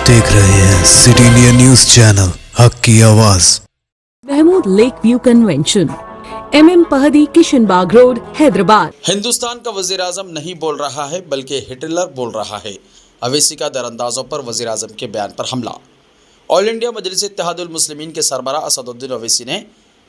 देख रहे हैं सिटी इंडिया न्यूज चैनल, हक की आवाज। Mahmood lake view convention, MM Pahadi, Kishanbagh road, Hyderabad. Hindustan का वजीर आजम नहीं बोल रहा है बल्कि हिटलर बोल रहा है। अवैसी का दरअंदाजों पर वजीर आजम के बयान पर हमला। ऑल इंडिया मजलिस इत्तेहादुल मुस्लिमीन के सरबराह असदुद्दीन अवैसी ने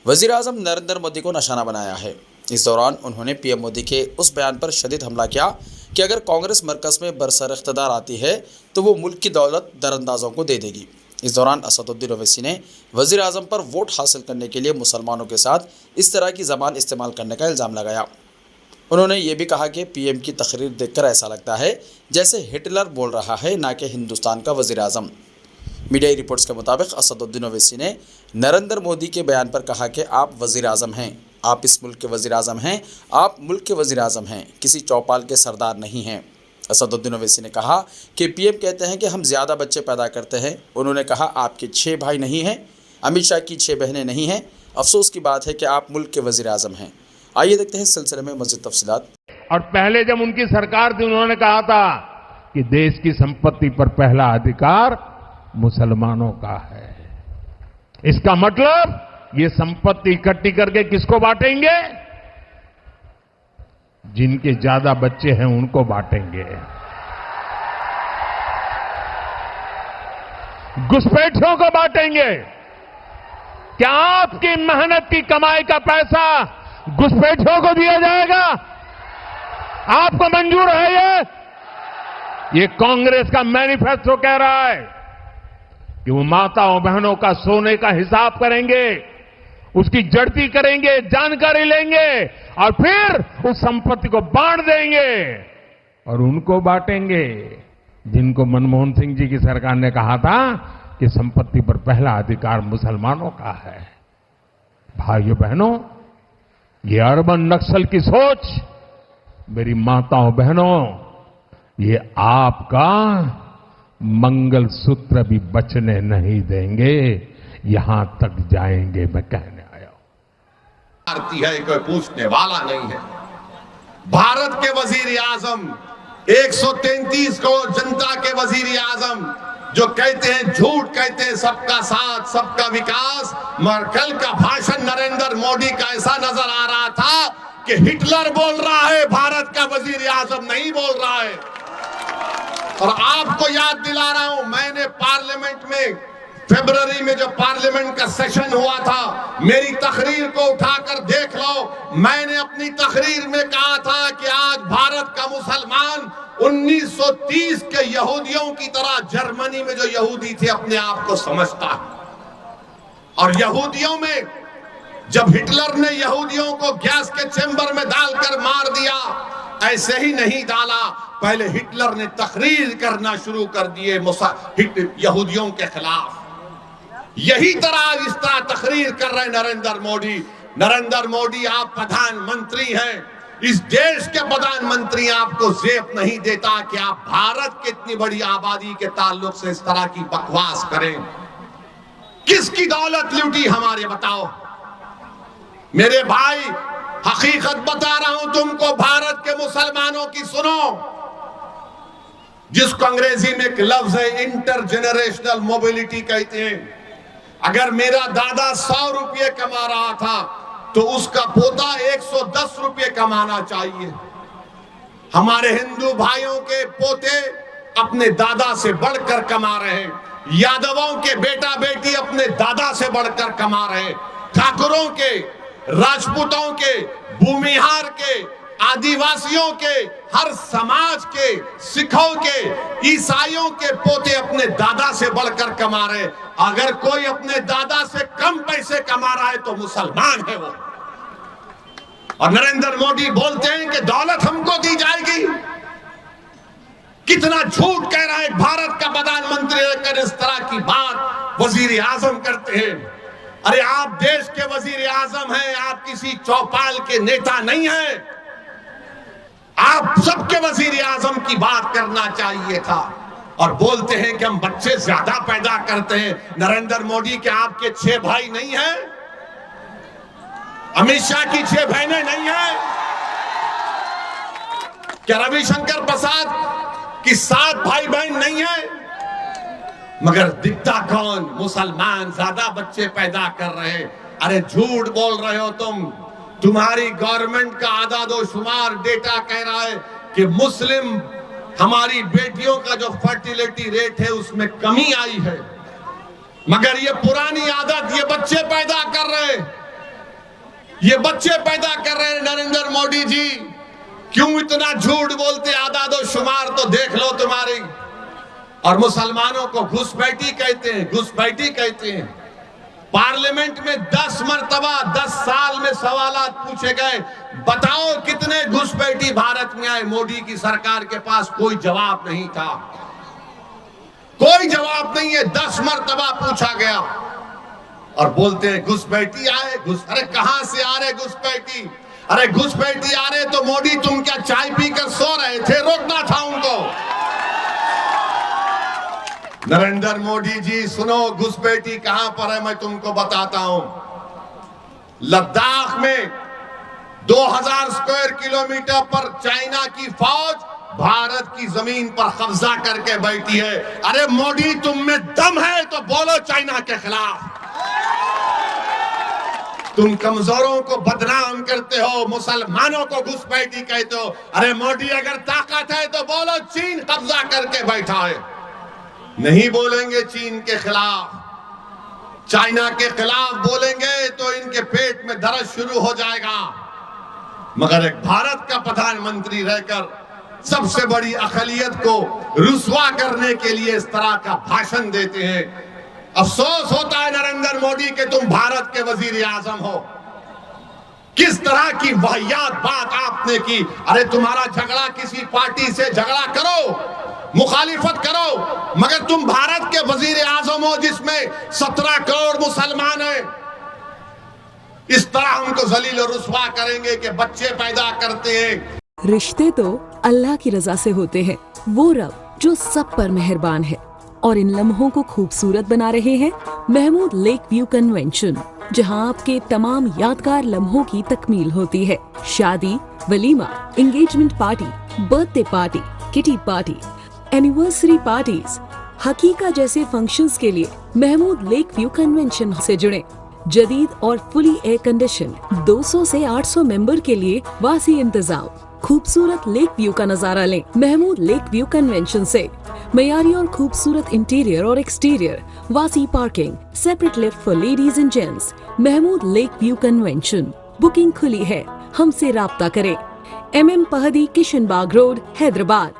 वजीर आजम नरेंद्र मोदी को निशाना बनाया है। इस दौरान उन्होंने PM मोदी के उस बयान पर शदीद हमला किया कि अगर कांग्रेस मरकज़ में बरसर इख्तिदार आती है तो वो मुल्क की दौलत दरअंदाजों को दे देगी। इस दौरान असदुद्दीन अवैसी ने वज़ीर आज़म पर वोट हासिल करने के लिए मुसलमानों के साथ इस तरह की ज़बान इस्तेमाल करने का इल्ज़ाम लगाया। उन्होंने ये भी कहा कि PM की तकरीर देखकर ऐसा लगता है जैसे हिटलर बोल रहा है, ना कि हिंदुस्तान का वज़ीर आज़म। मीडिया रिपोर्ट्स के मुताबिक असदुद्दीन अवैसी ने नरेंद्र मोदी के बयान पर कहा कि आप वज़ीर आज़म हैं, आप इस मुल्क के वज़ीर आज़म हैं, आप मुल्क के वज़ीर आज़म हैं, किसी चौपाल के सरदार नहीं हैं। असदुद्दीन अवैसी ने कहा कि PM कहते हैं कि हम ज़्यादा बच्चे पैदा करते हैं। उन्होंने कहा आपके 6 भाई नहीं हैं, अमित शाह की 6 बहनें नहीं हैं। अफसोस की बात है कि आप मुल्क के वज़ीर आज़म हैं। आइए देखते हैं इस सिलसिले में मज़ीद तफसीलात। और पहले जब उनकी सरकार थी उन्होंने कहा था कि देश की संपत्ति पर पहला अधिकार मुसलमानों का है। इसका मतलब ये संपत्ति इकट्ठी करके किसको बांटेंगे? जिनके ज्यादा बच्चे हैं उनको बांटेंगे। घुसपैठियों को बांटेंगे। क्या आपकी मेहनत की कमाई का पैसा घुसपैठियों को दिया जाएगा? आपको मंजूर है? ये कांग्रेस का मैनिफेस्टो कह रहा है कि वो माताओं बहनों का सोने का हिसाब करेंगे, उसकी जड़ती करेंगे, जानकारी लेंगे और फिर उस संपत्ति को बांट देंगे। और उनको बांटेंगे जिनको मनमोहन सिंह जी की सरकार ने कहा था कि संपत्ति पर पहला अधिकार मुसलमानों का है। भाइयों बहनों, ये अर्बन नक्सल की सोच, मेरी माताओं बहनों, ये आपका मंगलसूत्र भी बचने नहीं देंगे, यहां तक जाएंगे। मैं कहने आया हूं, भारतीय है कोई पूछने वाला नहीं है। भारत के वजीर आजम 133 करोड़ जनता के वजीर आजम जो कहते हैं, झूठ कहते हैं सबका साथ सबका विकास, मगर कल का भाषण नरेंद्र मोदी का ऐसा नजर आ रहा था कि हिटलर बोल रहा है, भारत का वजीर आजम नहीं बोल रहा है। और आपको याद दिला रहा हूं, मैंने पार्लियामेंट में फरवरी में जो पार्लियामेंट का सेशन हुआ था, मेरी तकरीर को उठाकर देख लो। मैंने अपनी तकरीर में कहा था कि आज भारत का मुसलमान 1930 के यहूदियों की तरह जर्मनी में जो यहूदी थे अपने आप को समझता है। और यहूदियों में जब हिटलर ने यहूदियों को गैस के चेंबर में डालकर मार दिया, ऐसे ही नहीं डाला, पहले हिटलर ने तकरीर करना शुरू कर दिए यहूदियों के खिलाफ। यही तरह इस तरह तकरीर कर रहे नरेंद्र मोदी। नरेंद्र मोदी, आप प्रधानमंत्री हैं, इस देश के प्रधानमंत्री, आपको जेब नहीं देता कि आप भारत की इतनी बड़ी आबादी के ताल्लुक से इस तरह की बकवास करें। किसकी दौलत लूटी हमारे, बताओ मेरे भाई। हकीकत बता रहा हूं तुमको, भारत के मुसलमानों की सुनो, जिसको अंग्रेजी में एक लफ्ज है इंटरजेनरेशनल मोबिलिटी कहते हैं। अगर मेरा दादा 100 रुपये कमा रहा था तो उसका पोता 110 रुपये कमाना चाहिए। हमारे हिंदू भाइयों के पोते अपने दादा से बढ़कर कमा रहे हैं, यादवों के बेटा बेटी अपने दादा से बढ़कर कमा रहे हैं, ठाकुरों के, राजपूतों के, भूमिहार के, आदिवासियों के, हर समाज के, सिखों के, ईसाइयों के पोते अपने दादा से बढ़कर कमा रहे। अगर कोई अपने दादा से कम पैसे कमा रहा है तो मुसलमान है वो। और नरेंद्र मोदी बोलते हैं कि दौलत हमको दी जाएगी। कितना झूठ कह रहा है भारत का प्रधानमंत्री लेकर इस तरह की बात वजीर आजम करते हैं। अरे आप देश के वजीर आजम हैं, आप किसी चौपाल के नेता नहीं हैं। आप सबके वजीर आजम की बात करना चाहिए था। और बोलते हैं कि हम बच्चे ज्यादा पैदा करते हैं। नरेंद्र मोदी, क्या आपके 6 भाई नहीं हैं? अमित शाह की 6 बहनें नहीं हैं? क्या रविशंकर प्रसाद की 7 भाई बहन नहीं है? मगर दिखता कौन? मुसलमान ज्यादा बच्चे पैदा कर रहे हैं। अरे झूठ बोल रहे हो तुम। तुम्हारी गवर्नमेंट का आदादोशुमार डेटा कह रहा है कि मुस्लिम हमारी बेटियों का जो फर्टिलिटी रेट है उसमें कमी आई है। मगर ये पुरानी आदत, ये बच्चे पैदा कर रहे हैं, ये बच्चे पैदा कर रहे हैं। नरेंद्र मोदी जी क्यों इतना झूठ बोलते? आदादोशुमार तो देख लो तुम्हारी। और मुसलमानों को घुसपैठी कहते हैं, घुसपैठी कहते हैं। पार्लियामेंट में 10 मरतबा 10 साल में सवालात पूछे गए, बताओ कितने घुसपैठी भारत में आए? मोदी की सरकार के पास कोई जवाब नहीं था, कोई जवाब नहीं है। 10 मरतबा पूछा गया और बोलते हैं घुसपैठी आए। अरे कहां से आ रहे घुसपैठी? अरे घुसपैठी आ रहे तो मोदी तुम क्या चाय पीकर सो रहे थे? रोकना था उनको। नरेंद्र मोदी जी सुनो, घुसपैठी कहां पर है मैं तुमको बताता हूं। लद्दाख में 2000 स्क्वायर किलोमीटर पर चाइना की फौज भारत की जमीन पर कब्जा करके बैठी है। अरे मोदी तुम में दम है तो बोलो चाइना के खिलाफ। तुम कमजोरों को बदनाम करते हो, मुसलमानों को घुसपैठी कहते हो। अरे मोदी अगर ताकत है तो बोलो चीन कब्जा करके बैठा है। नहीं बोलेंगे चीन के खिलाफ, चाइना के खिलाफ बोलेंगे तो इनके पेट में दर्द शुरू हो जाएगा। मगर एक भारत का प्रधानमंत्री रहकर सबसे बड़ी अक़लियत को रुसवा करने के लिए इस तरह का भाषण देते हैं। अफसोस होता है नरेंद्र मोदी के तुम भारत के वजीर आजम हो। किस तरह की वाहियात बात आपने की। अरे तुम्हारा झगड़ा किसी पार्टी से झगड़ा करो, मुखालिफत करो, मगर तुम भारत के वजीर आजम हो जिसमें 17 करोड़ मुसलमान हैं। इस तरह हमको जलील और रुसवा करेंगे कि बच्चे पैदा करते हैं। रिश्ते तो अल्लाह की रजा से होते हैं, वो रब जो सब पर मेहरबान है। और इन लम्हों को खूबसूरत बना रहे हैं महमूद लेक व्यू कन्वेंशन, जहां आपके तमाम यादगार लम्हों की तकमील होती है। शादी, वलीमा, engagement party, birthday party, kitty party, anniversary parties, हकीका जैसे फंक्शंस के लिए महमूद लेक व्यू कन्वेंशन से जुड़े। जदीद और फुली एयर कंडीशन 200 से 800 मेंबर के लिए वासी इंतजाम। खूबसूरत लेक व्यू का नजारा लें महमूद लेक व्यू कन्वेंशन से। मयारी और खूबसूरत इंटीरियर और एक्सटीरियर, वासी parking, separate lift for ladies and gents. Mahmood lake view convention. Booking खुली है, हमसे राब्ता करें। MM Pahadi, Kishan Bagh road, Hyderabad.